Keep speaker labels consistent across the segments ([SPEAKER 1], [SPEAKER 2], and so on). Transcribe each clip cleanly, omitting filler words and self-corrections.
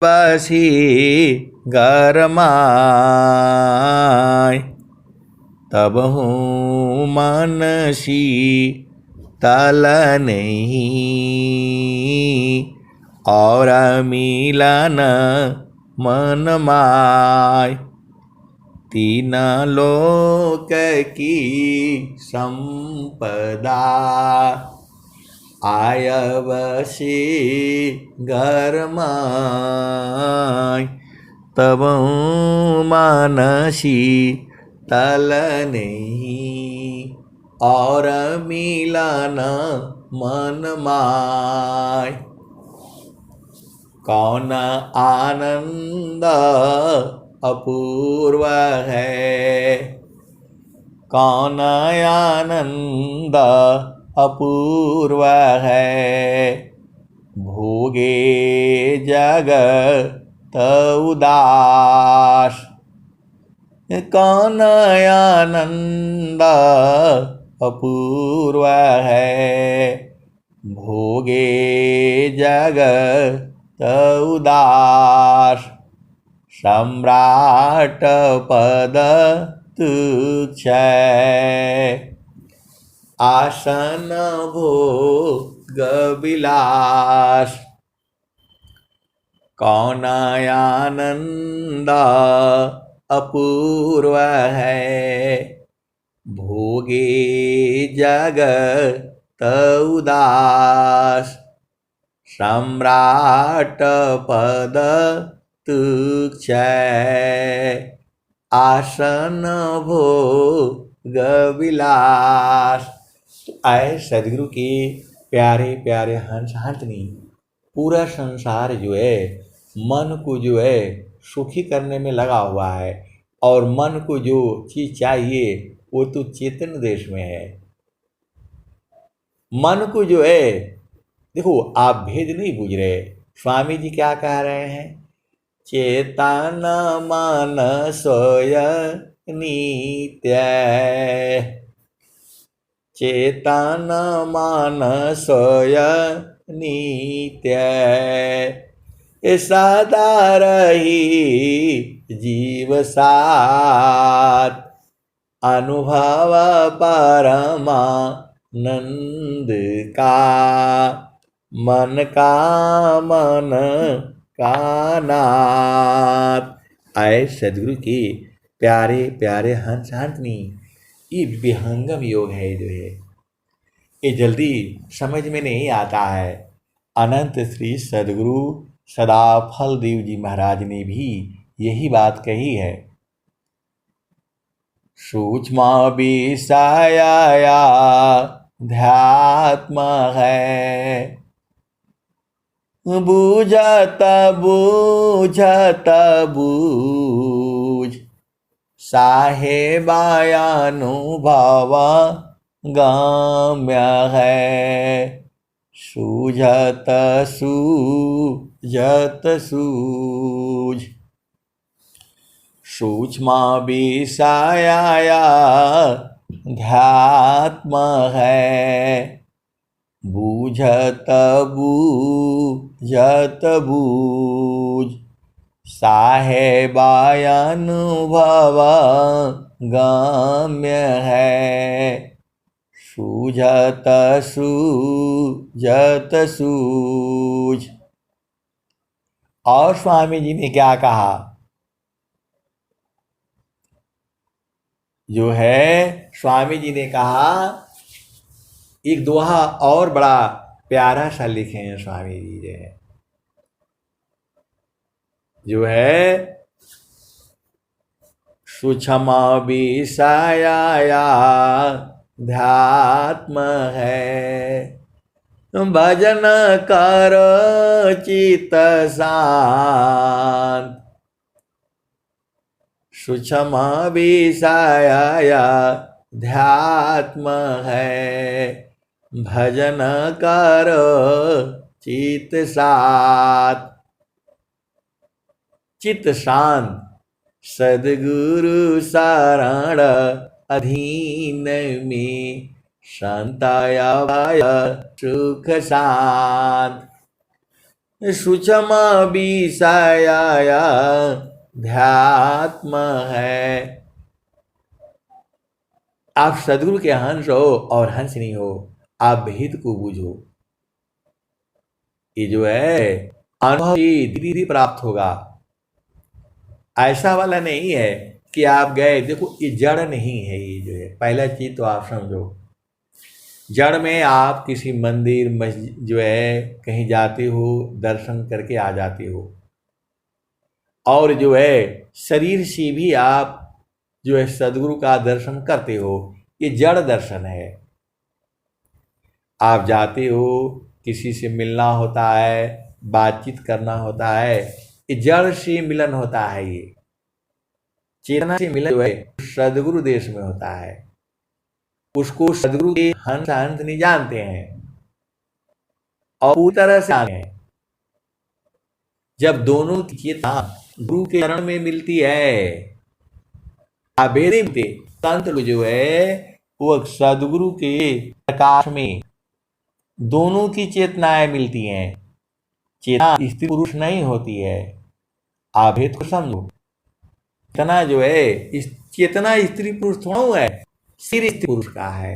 [SPEAKER 1] बसी गरमाय तब हूँ मन शीतल नहीं और मिलन मन माय तीन लोक की संपदा आयवशी घर माय तब मानसी तल नहीं और मिलन मन माय कौन आनंद अपूर्व है कौन आनंद अपूर्व है भोगे जगत उदास कौन आनंद अपूर्व है भोगे जगत उदास सम्राट पद तुच्छ आसन भोग विलास कौन आनंद अपूर्व है भोगे जगत उदास सम्राट पद तुच्छ आसन भोग विलास। तो आए सदगुरु के प्यारे प्यारे हंस हंसनी पूरा संसार जो है मन को जो है सुखी करने में लगा हुआ है और मन को जो चीज चाहिए वो तो चेतन देश में है। मन को जो है देखो आप भेद नहीं बूझ रहे। स्वामी जी क्या कह रहे हैं चेतन मन सोय नित्य चेतन मन सोय नित्य सदा रही जीव साथ अनुभव परमानंद का मन का नाथ। आए सदगुरु के प्यारे प्यारे हंस हंसनी ये विहंगम योग है जो है ये जल्दी समझ में नहीं आता है। अनंत श्री सदगुरु सदाफल देव जी महाराज ने भी यही बात कही है। सूक्ष्म विषया ध्यात्म है बूझत बूझत बूझ साहेबानुभव गम्य है सूझत सूझत सूझ सूक्ष्म विषया ध्यात्म है बूझत बूझत बूझ साहेबानुभव गम्य है सूझत सूझत सूझ। और स्वामी जी ने क्या कहा जो है स्वामी जी ने कहा एक दोहा और बड़ा प्यारा सा लिखे हैं स्वामी जी जो है सूक्ष्म विषया ध्यात्म है भजन कर चित शांत सूक्ष्म विषया ध्यात्म है भजन कर चित सात चित शांत सद्गुरु शरण अधीन में शांताया सुख शांत सूक्ष्म विषया ध्यात्म है। आप सदगुरु के हंस हो और हंस नहीं हो, आप भेद को बूझो। ये जो है अनुभव धीरे धीरे प्राप्त होगा। ऐसा वाला नहीं है कि आप गए, देखो ये जड़ नहीं है। ये जो है पहला चीज तो आप समझो, जड़ में आप किसी मंदिर मस्जिद जो है कहीं जाते हो, दर्शन करके आ जाते हो, और जो है शरीर से भी आप जो है सदगुरु का दर्शन करते हो, ये जड़ दर्शन है। आप जाते हो, किसी से मिलना होता है, बातचीत करना होता है, ये जड़ से मिलन होता है। ये चेतना से मिलन जो है सदगुरु देश में होता है। उसको सदगुरु के हंस हंस नहीं जानते हैं और पूरी तरह से जानते हैं। जब दोनों की चेतना गुरु के चरण में मिलती है, अभेद मिलते संत लोग जो है वो सदगुरु के प्रकाश में दोनों की चेतनाएं मिलती हैं। चेतना स्त्री पुरुष नहीं होती है, आभेद को समझो। चेतना जो है इस चेतना स्त्री पुरुष थोड़ा है, सिर स्त्री पुरुष का है।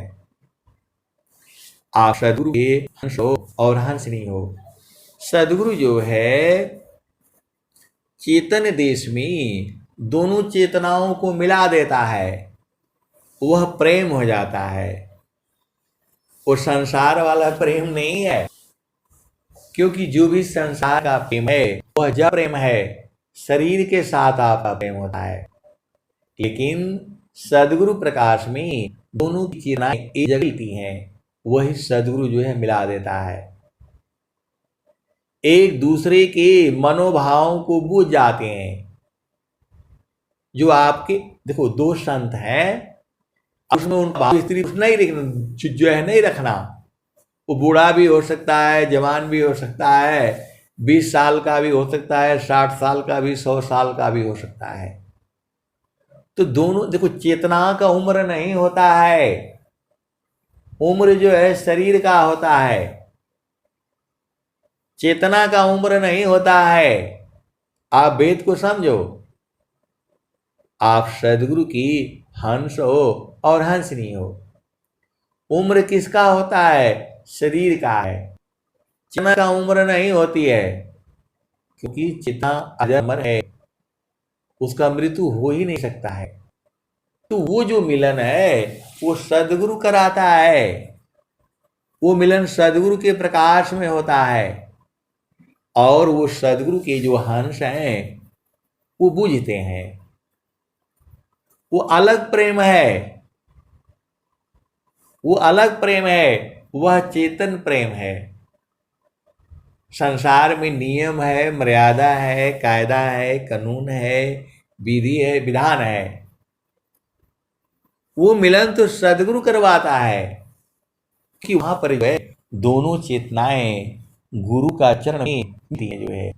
[SPEAKER 1] आप सदगुरु के हंस हो और हंस नहीं हो। सदगुरु जो है चेतन देश में दोनों चेतनाओं को मिला देता है, वह प्रेम हो जाता है। वो संसार वाला प्रेम नहीं है, क्योंकि जो भी संसार का प्रेम है वह जड़ प्रेम है, शरीर के साथ आपका प्रेम होता है। लेकिन सदगुरु प्रकाश में दोनों की चेतनाएं एक जगह मिलती हैं, वही सदगुरु जो है मिला देता है। एक दूसरे के मनोभावों को बूझ जाते हैं। जो आपके देखो दो संत हैं, उसमें उनका स्त्री नहीं रखना, जो है नहीं रखना। वो बूढ़ा भी हो सकता है, जवान भी हो सकता है, 20 साल का भी हो सकता है, 60 साल का भी, 100 साल का भी हो सकता है। तो दोनों देखो, चेतना का उम्र नहीं होता है, उम्र जो है शरीर का होता है। चेतना का उम्र नहीं होता है। आप वेद को समझो। आप सदगुरु की हंस हो और हंस नहीं हो। उम्र किसका होता है? शरीर का है। चेतना का उम्र नहीं होती है, क्योंकि चेतना अजर है, उसका मृत्यु हो ही नहीं सकता है। तो वो जो मिलन है वो सदगुरु कराता है। वो मिलन सदगुरु के प्रकाश में होता है, और वो सदगुरु के जो हंस हैं वो बूझते हैं। वो अलग प्रेम है, वो अलग प्रेम है, वह चेतन प्रेम है। संसार में नियम है, मर्यादा है, कायदा है, कानून है, विधि है, विधान है। वो मिलन तो सदगुरु करवाता है कि वहां पर जो है दोनों चेतनाएं गुरु का चरण में मिलती है जो है।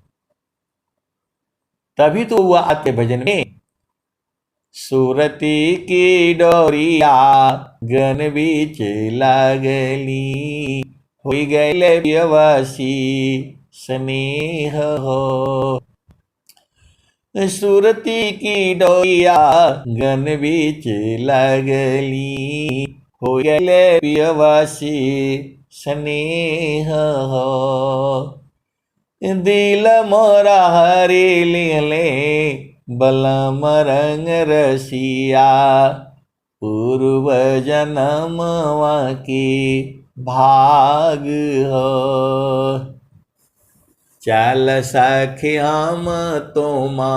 [SPEAKER 1] तभी तो वह आते भजन में सुरती की डोरिया गन बीच लागली, हो गए व्यवसी स्नेह हो। सुरती की डोरिया गन बीच लागली, हो गए व्यवसी स्नेह हो। दिल मोरा हरि ले बलम रंग रसिया, पूर्व जन्मवा की भाग हो। चल सखी हम तोमा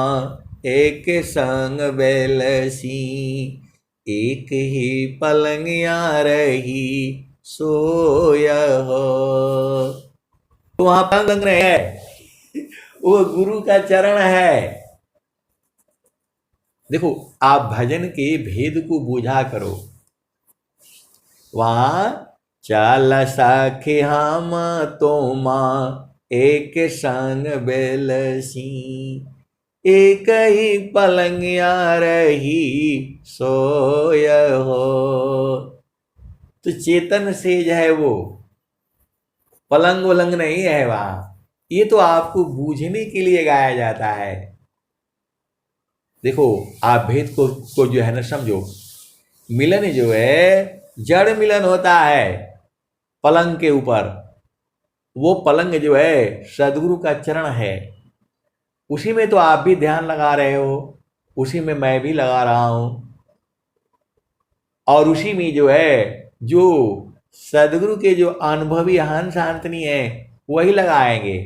[SPEAKER 1] एक संग बेलसी, एक ही पलंगिया रही सोय हो। तो वहां पलंग रहे है, वो गुरु का चरण है। देखो, आप भजन के भेद को बूझा करो। वहां चल सखी हम तोमा एक संग बेलसी, एक ही पलंगिया रही सोय हो। तो चेतन से जो है वो पलंग वलंग नहीं है वहां, ये तो आपको बूझने के लिए गाया जाता है। देखो, आप भेद को जो है ना समझो। मिलन जो है जड़ मिलन होता है पलंग के ऊपर। वो पलंग जो है सदगुरु का चरण है, उसी में तो आप भी ध्यान लगा रहे हो, उसी में मैं भी लगा रहा हूं, और उसी में जो है जो सदगुरु के जो अनुभवी हंस शांतनी है वही लगाएंगे।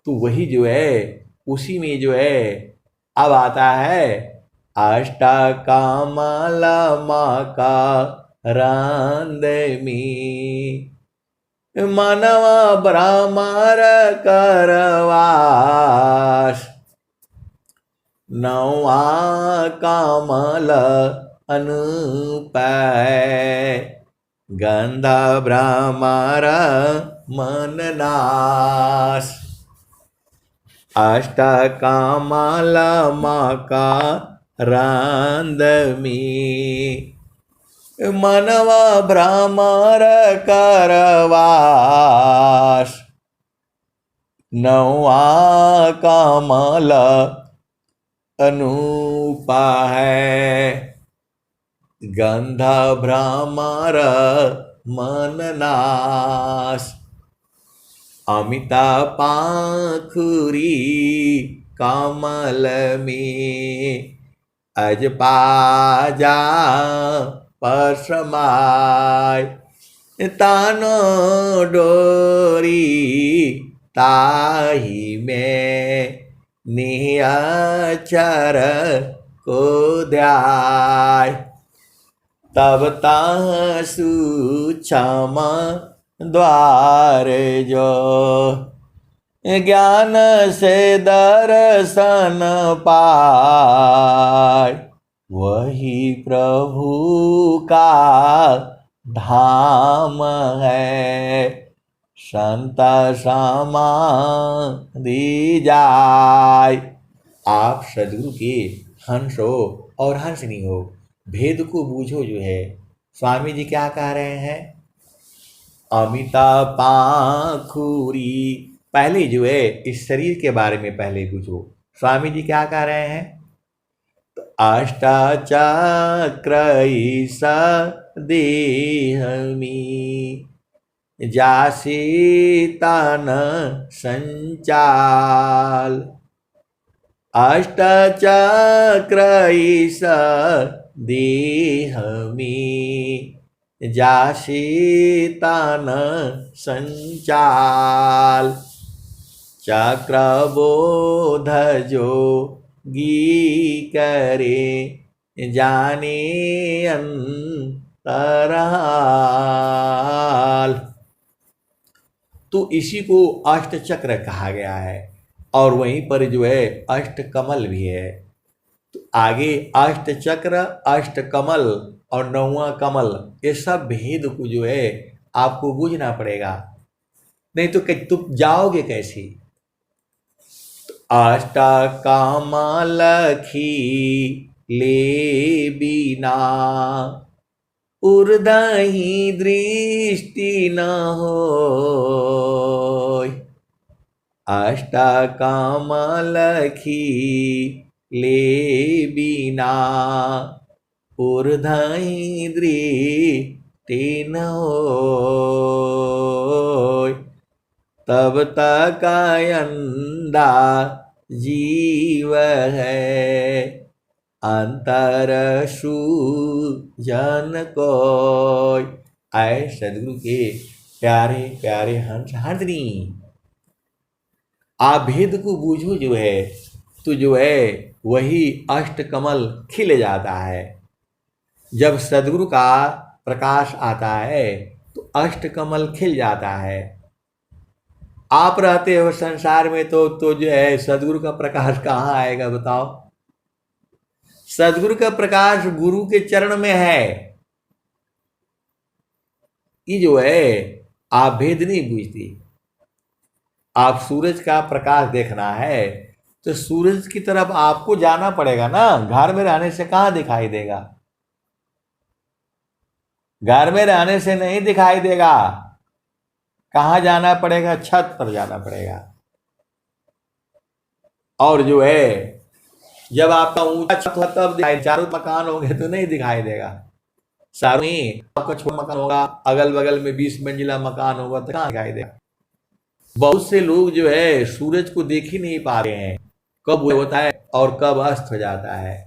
[SPEAKER 1] तो वही जो है उसी में जो है अब आता है अष्टकामल माका रांद में मानव ब्राह्मण करवास नवा कामल अनुपय गंध भ्रमर मननाश अष्टकामल मका रांद में मनव भ्रमर करवास नवा कामल अनुपा है गंध भ्रमर मननाश अमिता पाखुरी कमल में अजपाजा पसमाय तानो डोरी ताही में नियचर को ध्याय तब ताह सूक्ष्म द्वार जो ज्ञान से दर्शन पाय वही प्रभु का धाम है संत समाधि जाय। आप सदगुरु के हंस हो और हंसनी हो, भेद को बूझो जो है। स्वामी जी क्या कह रहे हैं? अमिता पाखुरी, पहले जो है इस शरीर के बारे में पहले पूछो। स्वामी जी क्या कह रहे हैं? तो अष्टचक्र देहमी जासीतन संचाल अष्टचक्र देहमी जासीतन संचाल चक्रबोध जो गी करे जाने अंतराल। तो इसी को अष्टचक्र कहा गया है और वहीं पर जो है अष्टकमल भी है। तो आगे अष्टचक्र, अष्टकमल और नौवां कमल, ये सब भेद को जो है आपको बूझना पड़ेगा, नहीं तो तुम जाओगे कैसे? अष्टकमल ले बिना उर्दही दृष्टि न हो अष्टकमल ले बिना उर्दही दृष्टि न हो तब तक अंधा जीव है अंतर सूजन को। आए सदगुरु के प्यारे प्यारे हंस हंसनी, आप भेद को बूझो जो है तो जो है वही अष्टकमल खिल जाता है। जब सदगुरु का प्रकाश आता है तो अष्टकमल खिल जाता है। आप रहते हो संसार में तो जो है सदगुरु का प्रकाश कहाँ आएगा बताओ? सदगुरु का प्रकाश गुरु के चरण में है। ये जो है आप भेद नहीं बूझती। आप सूरज का प्रकाश देखना है तो सूरज की तरफ आपको जाना पड़ेगा ना, घर में रहने से कहाँ दिखाई देगा? घर में रहने से नहीं दिखाई देगा। कहाँ जाना पड़ेगा? छत पर जाना पड़ेगा। और जो है जब आपका ऊंचा छत होगा तब दिखाई, चारों मकान होंगे तो नहीं दिखाई देगा। सारों में आपका छोटा मकान होगा, अगल बगल में 20 मंजिला मकान होगा तो कहाँ दिखाई देगा। बहुत से लोग जो है सूरज को देख ही नहीं पा रहे हैं, कब वो होता है और कब अस्त हो जाता है।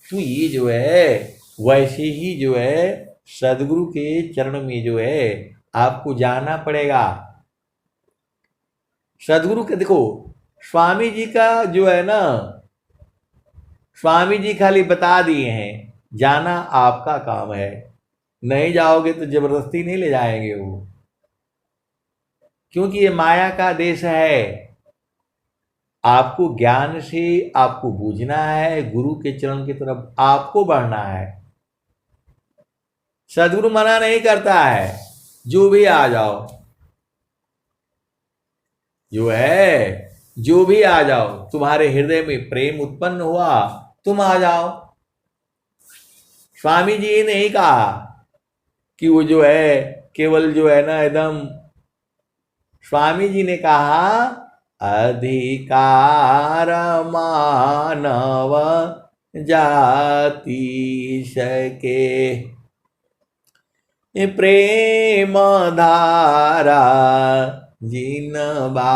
[SPEAKER 1] तो ये जो है वैसे ही जो है सदगुरु के चरण में जो है आपको जाना पड़ेगा। सदगुरु के देखो स्वामी जी का जो है ना, स्वामी जी खाली बता दिए हैं, जाना आपका काम है। नहीं जाओगे तो जबरदस्ती नहीं ले जाएंगे वो, क्योंकि ये माया का देश है। आपको ज्ञान से आपको बूझना है, गुरु के चरण की तरफ आपको बढ़ना है। सदगुरु मना नहीं करता है, जो भी आ जाओ, जो है जो भी आ जाओ, तुम्हारे हृदय में प्रेम उत्पन्न हुआ तुम आ जाओ। स्वामी जी ने नहीं कहा कि वो जो है केवल जो है ना एकदम, स्वामी जी ने कहा अधिकार मानव जाति सके, प्रेम धारा जिनबा,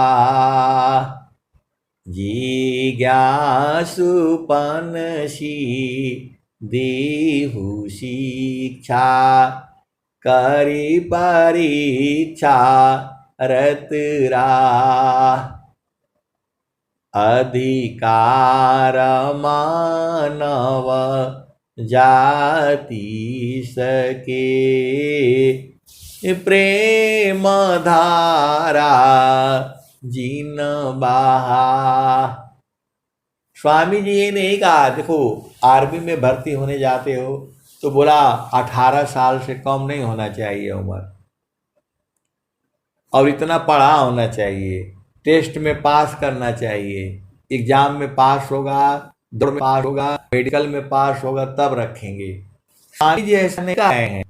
[SPEAKER 1] जिज्ञासुपनसी देहु शिक्षा, करी परीक्षा रतरा, अधिकार मानव जाति सके, प्रेम धारा जिन बहा। स्वामी जी ने नहीं कहा, देखो आर्मी में भर्ती होने जाते हो तो बोला 18 साल से कम नहीं होना चाहिए उम्र, और इतना पढ़ा होना चाहिए, टेस्ट में पास करना चाहिए, एग्जाम में पास होगा, दौड़ में पास होगा, मेडिकल में पास होगा तब रखेंगे। स्वामी जी ऐसा नहीं कहा है।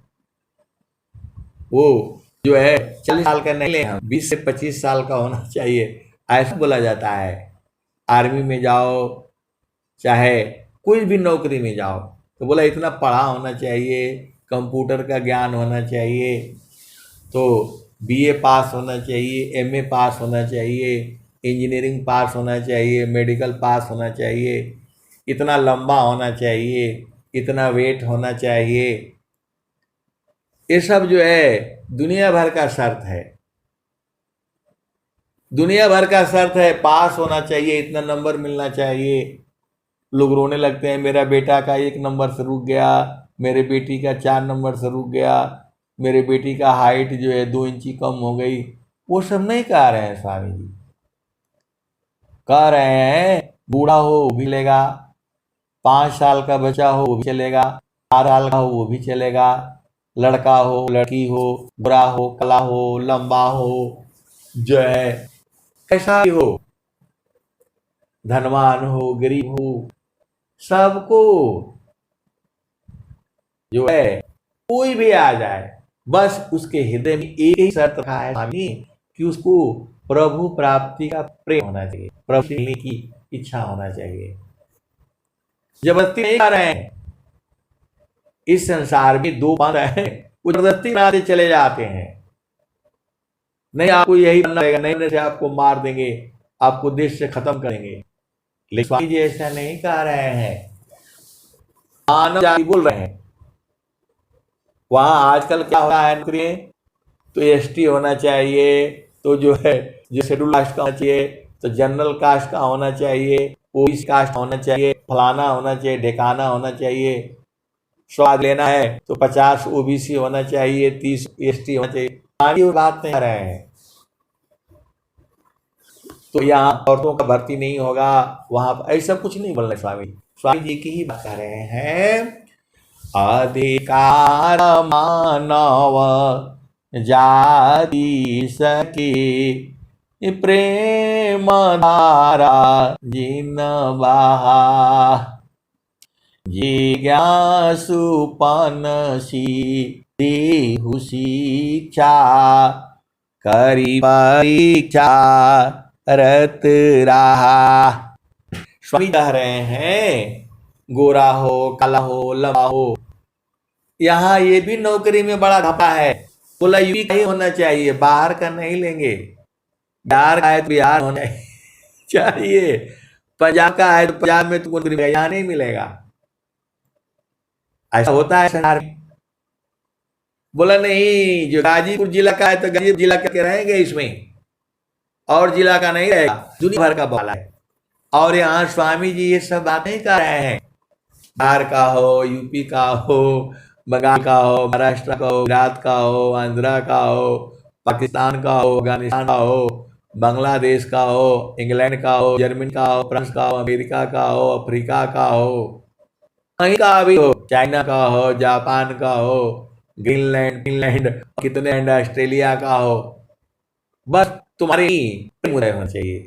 [SPEAKER 1] वो जो है 40 साल का नहीं ले, 20 से 25 साल का होना चाहिए, ऐसा बोला जाता है। आर्मी में जाओ चाहे कोई भी नौकरी में जाओ तो बोला इतना पढ़ा होना चाहिए, कंप्यूटर का ज्ञान होना चाहिए, तो बीए पास होना चाहिए, एमए पास होना चाहिए, इंजीनियरिंग पास होना चाहिए, मेडिकल पास होना चाहिए, इतना लंबा होना चाहिए, इतना वेट होना चाहिए। ये सब जो है दुनिया भर का शर्त है, दुनिया भर का शर्त है। पास होना चाहिए, इतना नंबर मिलना चाहिए। लोग रोने लगते हैं, मेरा बेटा का 1 नंबर से रुक गया, मेरे बेटी का 4 नंबर से रुक गया, मेरे बेटी का हाइट जो है 2 इंची कम हो गई। वो सब नहीं कह रहे हैं स्वामी जी, कह रहे हैं बूढ़ा हो वो भी चलेगा, 5 साल का बच्चा हो वो भी चलेगा, 4 साल का हो वो भी चलेगा, लड़का हो लड़की हो, गोरा हो काला हो, लंबा हो, जो है कैसा भी हो, धनवान हो गरीब हो, सबको जो है कोई भी आ जाए, बस उसके हृदय में एक ही शर्त रखा है स्वामी कि उसको प्रभु प्राप्ति का प्रेम होना चाहिए, प्रभु से मिलने की इच्छा होना चाहिए। जबरदस्ती नहीं कर रहे हैं। इस संसार में 2 पंथ हैं, वो जबरदस्ती बनाते चले जाते हैं। नहीं आपको यही बनना रहेगा, नहीं से आपको मार देंगे, आपको देश से खत्म करेंगे। लेकिन स्वामी जी ऐसा नहीं कह रहे हैं, मानव जाति बोल रहे हैं। वहां आजकल क्या हो रहा है, नौकरी तो एसटी होना चाहिए, तो जो है जो शेड्यूल कास्ट का होना चाहिए, तो जनरल कास्ट का होना चाहिए, ओबीसी कास्ट होना चाहिए, फलाना होना चाहिए, ढेकाना होना चाहिए। स्वाद लेना है तो 50 ओबीसी होना चाहिए, 30 एसटी होना चाहिए। आगे बात नहीं कर रहे हैं। तो यहाँ औरतों का भर्ती नहीं होगा, वहां ऐसा कुछ नहीं बोल रहे स्वामी। स्वामी जी की ही बात कर रहे हैं। अधिकार मानव जाति सके, प्रेम धारा जिन बहा, जिज्ञासुपनसी देहु शिक्षा करी परीक्षा रत रहा। स्वामी कह रहे हैं गोरा हो काला हो लंबा हो, यहाँ ये भी नौकरी में बड़ा घपला है। बोला यूपी का ही होना चाहिए, बाहर का नहीं लेंगे। बिहार का है तो बिहार होना चाहिए, पंजाब का है तो पंजाब में तुमको नौकरी यहाँ नहीं मिलेगा। ऐसा होता है संसार में। बोला नहीं, जो गाजीपुर जिला का है तो गाजीपुर जिला के रहेंगे इसमें, और जिला का नहीं रहेगा। दुनिया भर का बाला है। और यहाँ स्वामी जी ये सब बातें नहीं कर रहे हैं। बिहार का हो, यूपी का हो, बंगाल का हो, महाराष्ट्र का हो, गुजरात का हो, आंध्रा का हो, पाकिस्तान का हो, अफगानिस्तान का हो, बांग्लादेश का हो, इंग्लैंड का हो, जर्मनी का हो, फ्रांस का हो, अमेरिका का हो, अफ्रीका का हो, कहीं का भी हो, चाइना का हो, जापान का हो, ग्रीनलैंड, फिनलैंड, कितने ऑस्ट्रेलिया का हो, बस तुम्हारे उदय होना चाहिए।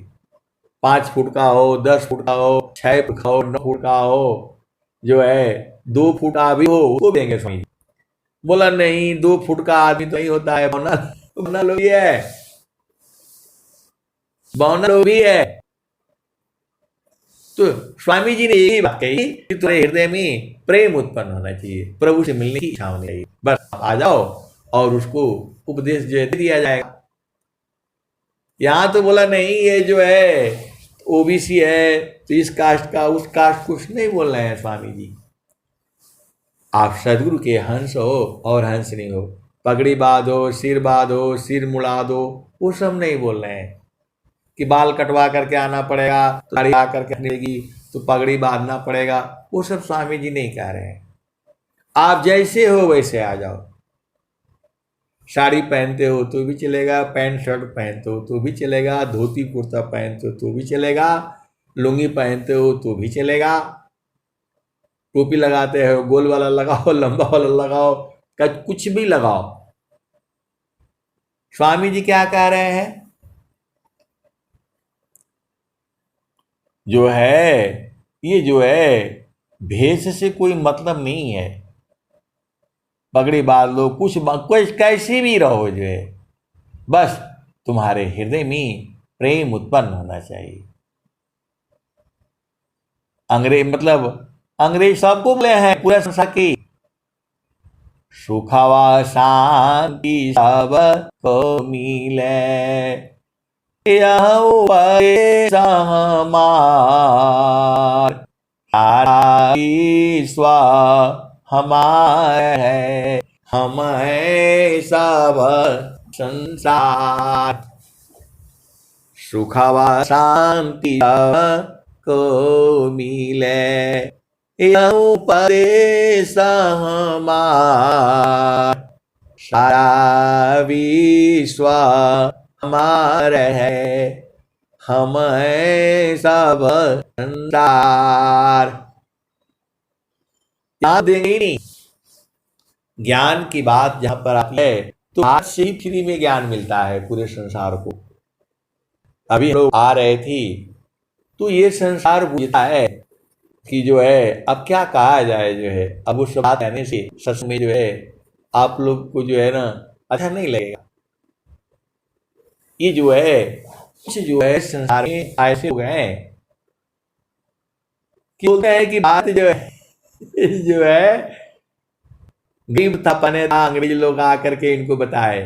[SPEAKER 1] 5 फुट का हो, 10 फुट का हो, 6 फुट का हो, 9 फुट का हो, जो है 2 फुट का भी हो उसको देंगे स्वामी। बोला नहीं, 2 फुट का आदमी तो नहीं होता है, बौना लोग भी है, बौना लोग भी है। तो स्वामी जी ने यही बात कही कि तुम्हारे हृदय में प्रेम उत्पन्न होना चाहिए, प्रभु से मिलने की इच्छा होनी चाहिए। बस आ जाओ और उसको उपदेश जो है दिया जाएगा। यहाँ तो बोला नहीं, ये जो है ओबीसी है तो इस कास्ट का उस कास्ट कुछ नहीं बोल रहे हैं स्वामी जी। आप सदगुरु के हंस हो और हंस नहीं हो, पगड़ी बांधो, सिर मुड़ा दो, वो सब नहीं बोल रहे हैं कि बाल कटवा करके आना पड़ेगा, दाढ़ी आ करके मिलेगी तो पगड़ी बांधना पड़ेगा, वो सब स्वामी जी नहीं कह रहे हैं। आप जैसे हो वैसे आ जाओ। साड़ी पहनते हो तो भी चलेगा, पैंट शर्ट पहनते हो तो भी चलेगा, धोती कुर्ता पहनते हो तो भी चलेगा, लुंगी पहनते हो तो भी चलेगा, टोपी लगाते हो गोल वाला लगाओ, लंबा वाला लगाओ, कुछ भी लगाओ। स्वामी जी क्या कह रहे हैं, जो है ये जो है भेष से कोई मतलब नहीं है। पगड़ी बांध लो, कुछ कैसे भी रहो, जो है बस तुम्हारे हृदय में प्रेम उत्पन्न होना चाहिए। अंग्रेज सबको बोले हैं पूरा संसार की, सुखवा शांति सब को मिले, हमार सारा विश्व हमारा है, हम है सब संसार। सुखवा शांति को मिले, उपदेश हमार सारा विश्व हमारे है, हम है सब संसार। याद देंगे नहीं, ज्ञान की बात जहां पर आती है तो आज से ही फ्री में ज्ञान मिलता है पूरे संसार को। अभी लोग आ रहे थे तो ये संसार बुझता है कि जो है अब क्या कहा जाए, जो है अब उस बात कहने से सच में जो है आप लोग को जो है ना अच्छा नहीं लगेगा। ये जो है कुछ जो है संसार में ऐसे हो गए हैं कि बोलते हैं कि बात जो है जो है गरीब था पने था, अंग्रेज लोग आकर के इनको बताए,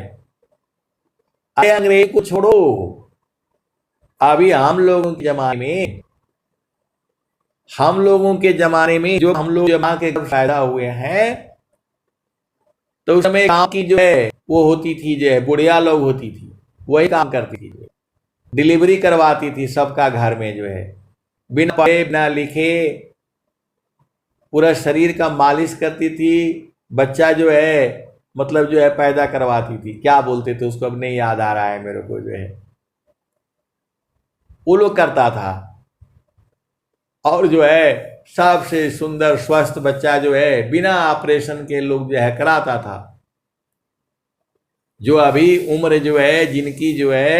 [SPEAKER 1] अरे अंग्रेज को छोड़ो, अभी हम लोगों के जमाने में जो हम लोग जमा के फायदा हुए हैं, तो उस समय काम की जो है वो होती थी, जो है बुढ़िया लोग होती थी, वही काम करती थी, डिलीवरी करवाती थी सबका घर में, जो है बिना पढ़े बिना लिखे पूरा शरीर का मालिश करती थी, बच्चा जो है मतलब जो है पैदा करवाती थी। क्या बोलते थे उसको, अब नहीं याद आ रहा है मेरे को, जो है वो लोग करता था। और जो है सबसे सुंदर स्वस्थ बच्चा जो है बिना ऑपरेशन के लोग जो है कराता था। जो अभी उम्र जो है जिनकी जो है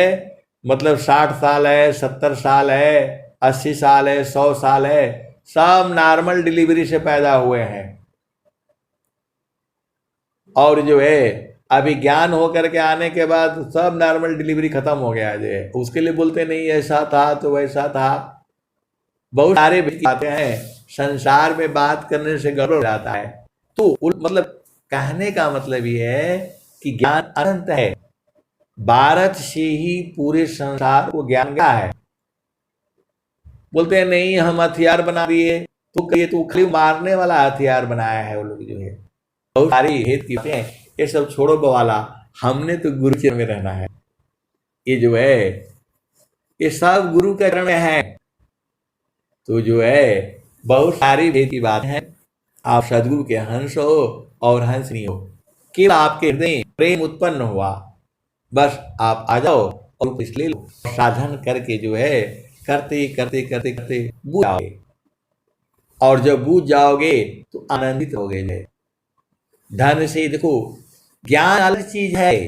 [SPEAKER 1] मतलब 60 साल है, 70 साल है, 80 साल है, 100 साल है, सब नॉर्मल डिलीवरी से पैदा हुए हैं। और जो है अभी ज्ञान होकर के आने के बाद सब नॉर्मल डिलीवरी खत्म हो गया जो है, उसके लिए बोलते नहीं ऐसा था तो वैसा था। बहुत सारे बातें हैं, संसार में बात करने से गड़बड़ हो जाता है। तो मतलब कहने का मतलब ये है कि ज्ञान अनंत है। भारत से ही पूरे संसार को ज्ञान क्या है। बोलते हैं नहीं हम हथियार बना दिए, तो कहिए तो खाली मारने वाला हथियार बनाया है वो लोग जो है। बहुत सारी हेत की बातें हैं, ये सब छोड़ो बवाला। हमने तो गुरु चरण में रहना है। ये जो है ये सब गुरु के चरण में है। तो जो है बहुत सारी भेद की बात है। आप सदगुरु के हंस हो और हंसनी हो, केवल आपके हृदय में प्रेम उत्पन्न हुआ, बस आप आ जाओ और इसलिए लो। साधन करके जो है करते करते करते करते बूझ जाओगे, और जब बूझ जाओगे तो आनंदित होगे। धन से देखो, ज्ञान अलग चीज है।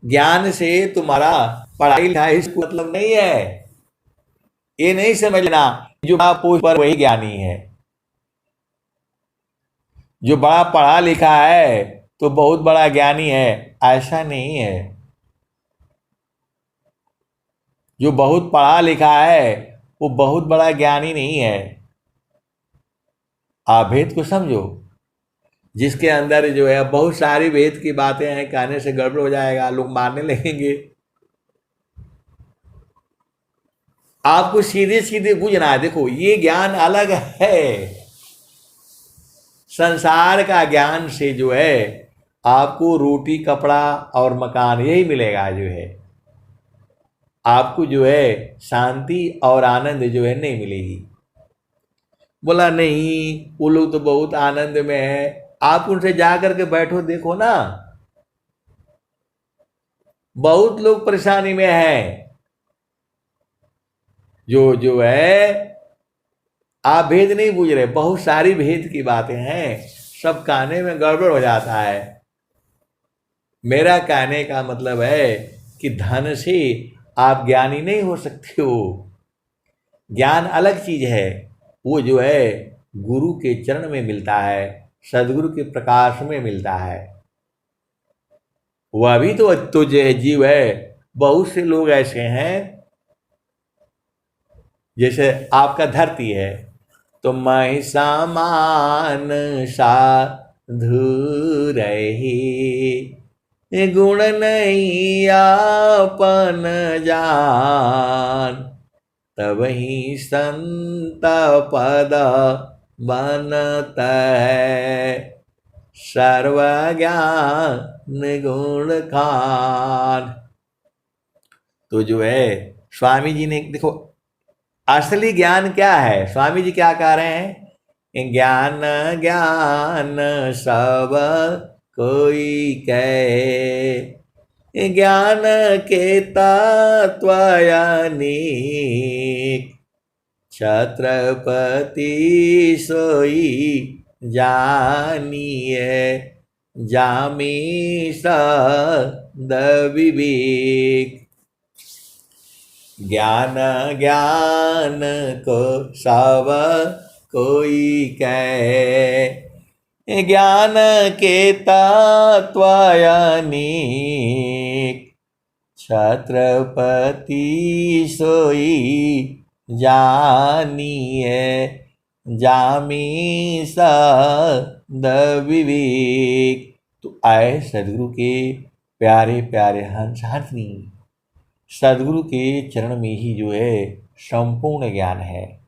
[SPEAKER 1] ज्ञान से तुम्हारा पढ़ाई लिखाई से मतलब नहीं है। ये नहीं समझना जो बड़ा पोस्ट पर वही ज्ञानी है, जो बड़ा पढ़ा लिखा है तो बहुत बड़ा ज्ञानी है, ऐसा नहीं है। जो बहुत पढ़ा लिखा है वो बहुत बड़ा ज्ञानी नहीं है। आप भेद को समझो। जिसके अंदर जो है बहुत सारी भेद की बातें हैं, कहने से गड़बड़ हो जाएगा, लोग मारने लगेंगे। आपको सीधे सीधे बुझना है। देखो ये ज्ञान अलग है। संसार का ज्ञान से जो है आपको रोटी कपड़ा और मकान यही मिलेगा जो है। आपको जो है शांति और आनंद जो है नहीं मिलेगी। बोला नहीं वो लोग तो बहुत आनंद में है, आप उनसे जा करके बैठो देखो ना, बहुत लोग परेशानी में हैं। जो है आप भेद नहीं बूझ रहे, बहुत सारी भेद की बातें हैं, सब कहने में गड़बड़ हो जाता है। मेरा कहने का मतलब है कि धन से आप ज्ञानी नहीं हो सकते हो। ज्ञान अलग चीज है, वो जो है गुरु के चरण में मिलता है, सदगुरु के प्रकाश में मिलता है। वह भी तो जो है जीव है। बहुत से लोग ऐसे हैं, जैसे आपका धरती है तो मैं समान साधु रही, गुण नहीं आपन जान, तब ही संत पद बनत है, सर्वज्ञान गुण खान। तो जो है स्वामी जी ने देखो असली ज्ञान क्या है। स्वामी जी क्या कह रहे हैं, ज्ञान ज्ञान सब कोई कहे, ज्ञान के तत्व अनेक, छत्रपति सोई जानिए, जामी सद विवेक। ज्ञान ज्ञान को सब कोई कहे, ज्ञान के तत्व अनेक, छत्रपति सोई जानिए, जामी सद विवेक। तो आए सदगुरु के प्यारे प्यारे हंस हंसनी, सदगुरु के चरण में ही जो है संपूर्ण ज्ञान है।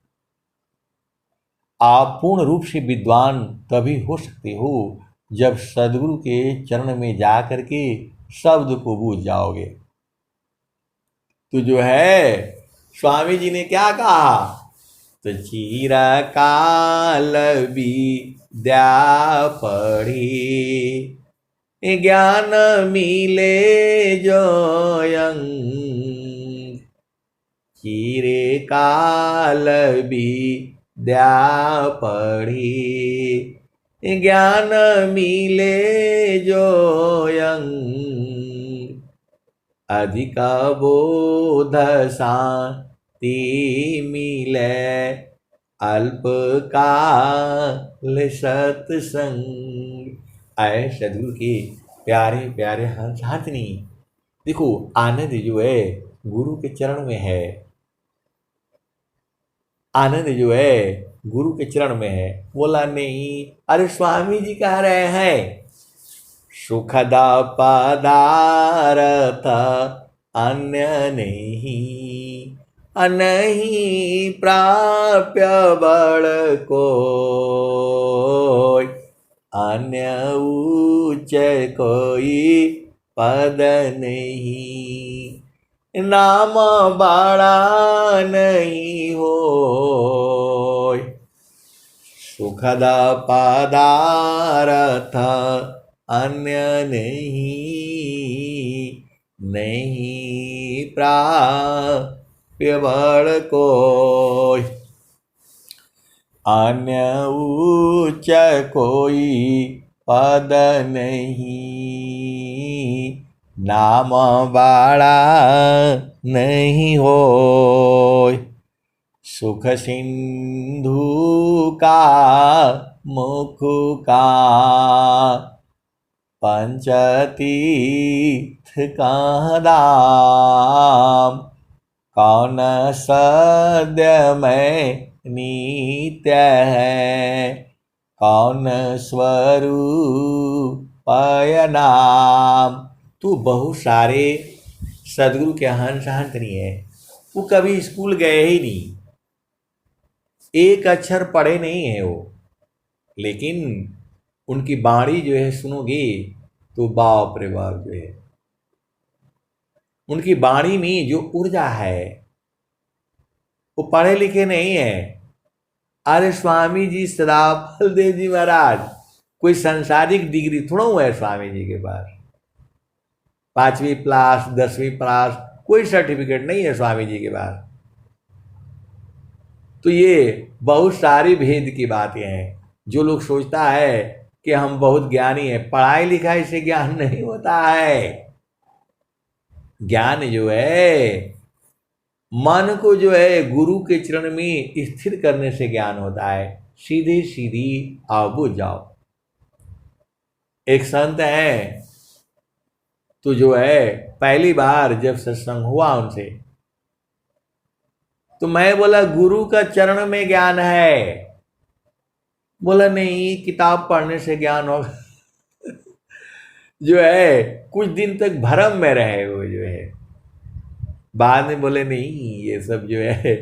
[SPEAKER 1] आप पूर्ण रूप से विद्वान तभी हो सकते हो जब सदगुरु के चरण में जा करके शब्द को बूझ जाओगे। तो जो है स्वामी जी ने क्या कहा, तो चिरकाल विद्या पढ़ी, ज्ञान मिले जोयं, चिरकाल विद्या पढ़ी, ज्ञान मिले जोयं, अधिक बोध शांति मिले, अल्प काल सत्संग। आए सदगुरु के प्यारे प्यारे हंस हंसनी। देखो आनंद जो है गुरु के चरण में है, आनंद जो है गुरु के चरण में है। बोला नहीं, अरे स्वामी जी कह रहे हैं सुखद पदारथ अन्य नहीं, नहीं प्राप्य बड़ को अन्य उच्च कोई पद नहीं, नाम बड़ा नहीं हो सुखद पदारथ अन्य नहीं, नहीं प्राप्य बड़ कोई अन्य उच्च कोई पद नहीं, नाम बड़ा नहीं हो सुख सिंधु का मुख का पंचतीर्थ का दाम, कौन सद्य में नित्य है, कौन स्वरूप नाम। तू बहुत सारे सदगुरु के हंस हंसनी है, वो कभी स्कूल गए ही नहीं, एक अक्षर पढ़े नहीं है वो, लेकिन उनकी बाणी जो है सुनोगे तो बाप रे बाप जो है उनकी बाणी में जो ऊर्जा है वो पढ़े लिखे नहीं है। अरे स्वामी जी सदाफल देव जी महाराज कोई सांसारिक डिग्री थोड़ा हुआ है स्वामी जी के पास, 5वीं क्लास 10वीं क्लास कोई सर्टिफिकेट नहीं है स्वामी जी के पास। तो ये बहुत सारी भेद की बातें हैं। जो लोग सोचता है कि हम बहुत ज्ञानी हैं, पढ़ाई लिखाई से ज्ञान नहीं होता है। ज्ञान जो है मन को जो है गुरु के चरण में स्थिर करने से ज्ञान होता है। सीधी सीधी आओ बुझ जाओ। एक संत है तो जो है पहली बार जब सत्संग हुआ उनसे, तो मैं बोला गुरु का चरण में ज्ञान है। बोला नहीं, किताब पढ़ने से ज्ञान होगा। जो है कुछ दिन तक भ्रम में रहे वो जो है, बाद में बोले नहीं ये सब जो है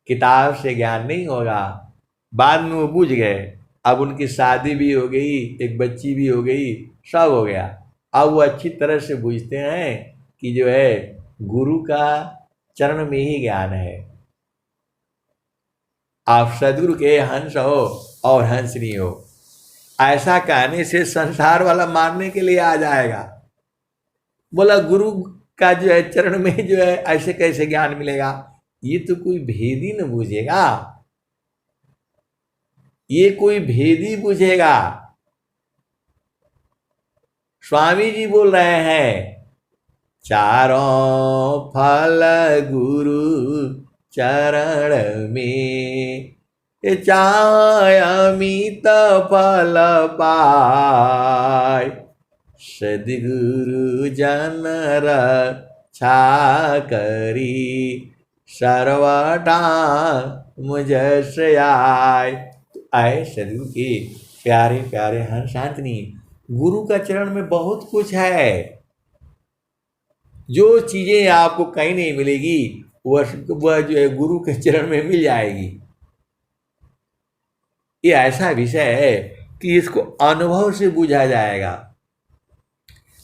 [SPEAKER 1] किताब से ज्ञान नहीं होगा। बाद में वो बुझ गए। अब उनकी शादी भी हो गई, एक बच्ची भी हो गई, सब हो गया। अब वो अच्छी तरह से बुझते हैं कि जो है गुरु का चरण में ही ज्ञान है। आप सदगुरु के हंस हो और हंसनी हो, ऐसा कहने से संसार वाला मारने के लिए आ जाएगा। बोला गुरु का जो है चरण में जो है ऐसे कैसे ज्ञान मिलेगा, ये तो कोई भेदी न बुझेगा, ये कोई भेदी बुझेगा। स्वामी जी बोल रहे हैं चारों फल गुरु चरण में, चाय अमित फल पाय, सद्गुरु जन रक्षा करी, सर्वटा मुझ से आए। तो आए सद्गुरु के प्यारे प्यारे हंस हंसनी। गुरु का चरण में बहुत कुछ है, जो चीजें आपको कहीं नहीं मिलेगी वह जो है गुरु के चरण में मिल जाएगी। ये ऐसा विषय है कि इसको अनुभव से बूझा जाएगा,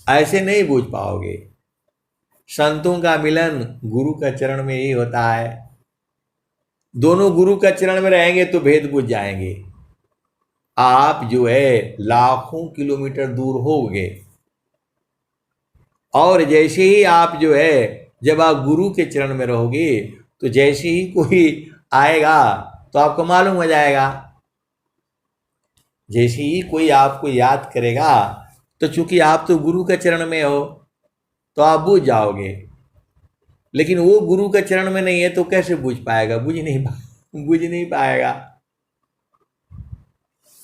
[SPEAKER 1] ऐसे नहीं बूझ पाओगे। संतों का मिलन गुरु का चरण में ही होता है। दोनों गुरु का चरण में रहेंगे तो भेद बुझ जाएंगे। आप जो है लाखों किलोमीटर दूर होगे, और जैसे ही आप जो है जब आप गुरु के चरण में रहोगे तो जैसे ही कोई आएगा तो आपको मालूम हो जाएगा। जैसे ही कोई आपको याद करेगा तो चूंकि आप तो गुरु के चरण में हो तो आप बूझ जाओगे, लेकिन वो गुरु के चरण में नहीं है तो कैसे बूझ पाएगा, बूझ नहीं पाएगा।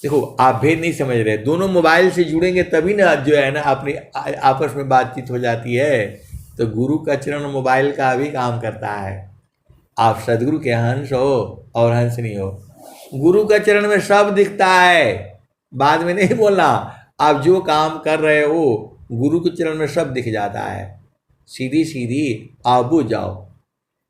[SPEAKER 1] देखो आप भेद नहीं समझ रहे, दोनों मोबाइल से जुड़ेंगे तभी ना जो है ना अपनी आपस में बातचीत हो जाती है। तो गुरु का चरण मोबाइल का भी काम करता है। आप सदगुरु के हंस हो और हंस नहीं हो। गुरु का चरण में सब दिखता है, बाद में नहीं बोलना। आप जो काम कर रहे हो गुरु के चरण में सब दिख जाता है। सीधी सीधी आप बुझ जाओ।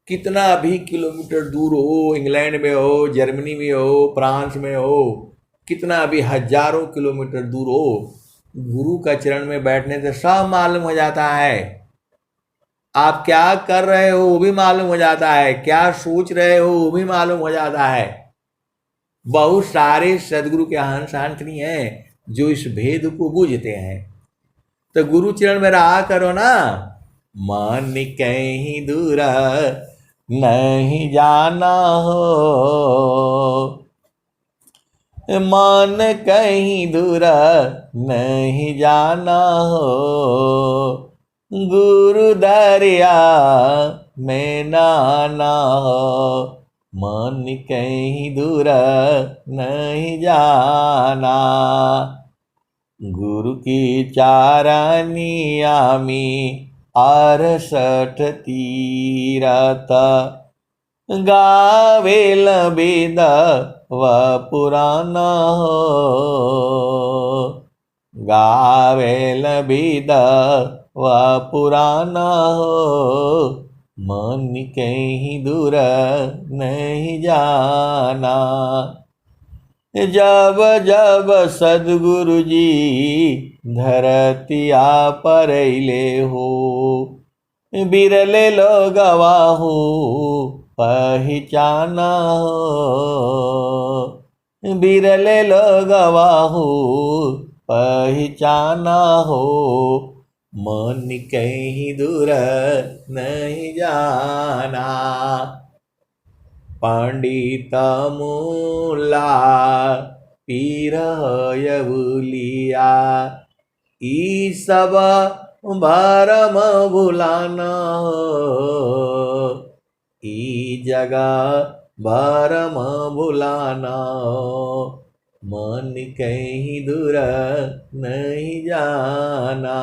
[SPEAKER 1] कितना भी किलोमीटर दूर हो, इंग्लैंड में हो, जर्मनी में हो, फ्रांस में हो, कितना भी हजारों किलोमीटर दूर हो, गुरु का चरण में बैठने से सब मालूम हो जाता है। आप क्या कर रहे हो वो भी मालूम हो जाता है, क्या सोच रहे हो वो भी मालूम हो जाता है। बहुत सारे सदगुरु के हंस नहीं है जो इस भेद को बूझते हैं। तो गुरु चरण में रहा करो ना। मन कहीं दूर नहीं जाना हो, मन कहीं दूर नहीं जाना हो, गुरु दरिया में नाना हो, मन कहीं दूर नहीं जाना। गुरु की चारनिया में 68 तीरथ, गावेल वेद व पुराण हो, गावेल वेद व पुराण हो, मन कहीं दूर नहीं जाना। जब जब सदगुरु जी धरतिया पर अइले हो, बिरले लोगवा हो पहचाना हो, बिरले लोगवा हो पहचाना हो, मन कहीं दूर नहीं जाना। पंडित मूला पीर यबुलिया, ई सब भरम भुलाना हो, ई जगह भरम भुलाना हो, मन कहीं दूर नहीं जाना।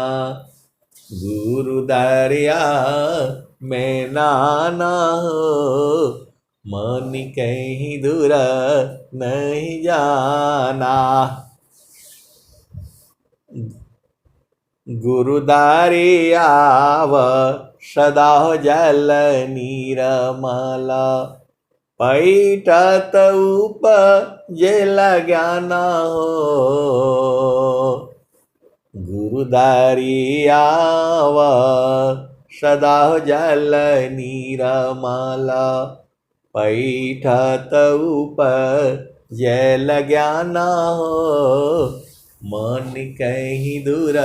[SPEAKER 1] गुरु दरिया में नाना हो, मन कहीं दूर नहीं जाना। गुरु दरियाव सदा जल नीरमल, पैठत उपजेल ज्ञान हो, गुरु दरियाव सदा जल नीरमल, पैठत उपजेल ज्ञान हो, मन कहीं दूर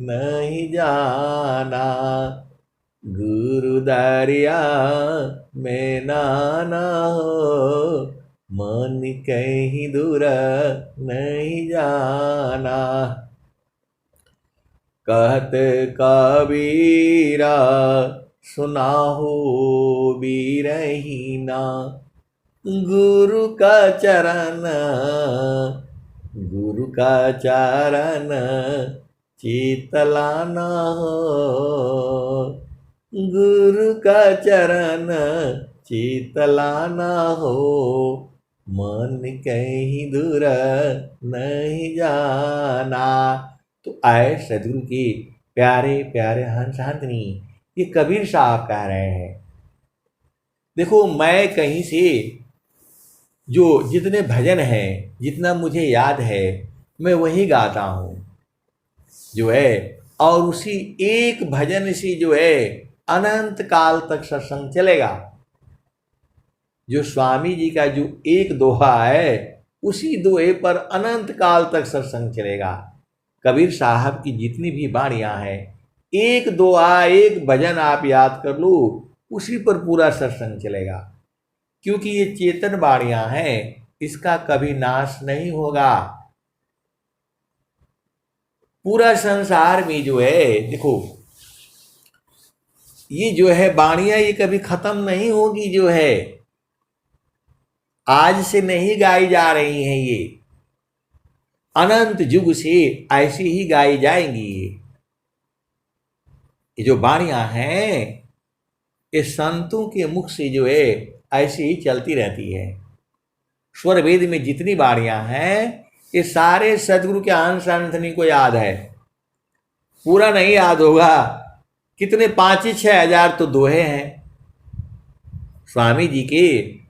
[SPEAKER 1] नहीं जाना। गुरु दरिया में नाना हो, मन कहीं दूर नहीं जाना। कहत कबीरा सुनाहो बीरहीना, गुरु का चरण, गुरु का चरण चितलाना हो, गुरु का चरण चितलाना हो, मन कहीं दूर नहीं जाना। तो आए सदगुरु के प्यारे प्यारे हंस हंसनी, ये कबीर साहब कह रहे हैं। देखो मैं कहीं से जो जितने भजन हैं, जितना मुझे याद है मैं वही गाता हूँ जो है, और उसी एक भजन से जो है अनंत काल तक सत्संग चलेगा। जो स्वामी जी का जो एक दोहा है उसी दोहे पर अनंत काल तक सत्संग चलेगा। कबीर साहब की जितनी भी वाणियाँ हैं, एक दोहा एक भजन आप याद कर लो, उसी पर पूरा सत्संग चलेगा। क्योंकि ये चेतन वाणियाँ हैं, इसका कभी नाश नहीं होगा। पूरा संसार में जो है देखो, ये जो है वाणियाँ ये कभी खत्म नहीं होगी। जो है आज से नहीं गाई जा रही हैं, ये अनंत युग से ऐसी ही गाई जाएंगी। ये जो वाणियां हैं ये संतों के मुख से जो है ऐसी ही चलती रहती है। स्वर वेद में जितनी वाणियां हैं ये सारे सदगुरु के अंश अंथनी को याद है। पूरा नहीं याद होगा, कितने 5-6 हजार तो दोहे हैं। स्वामी जी के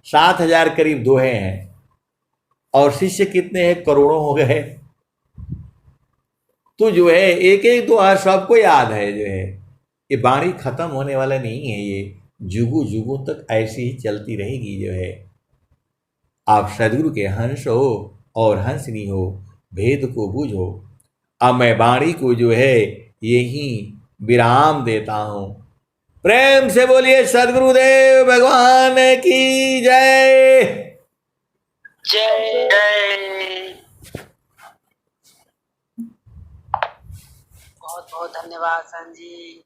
[SPEAKER 1] 7 हजार करीब दोहे हैं और शिष्य कितने हैं, करोड़ों हो गए। तो जो है एक एक दोहा सबको याद है। जो है ये वाणी खत्म होने वाला नहीं है, ये जुगों जुगों तक ऐसी ही चलती रहेगी। जो है आप सदगुरु के हंस हो और हंसनी हो, भेद को बूझो। अब मैं वाणी को जो है यही विराम देता हूं। प्रेम से बोलिए सदगुरुदेव भगवान की जय।
[SPEAKER 2] जय जय। बहुत बहुत धन्यवाद संत जी।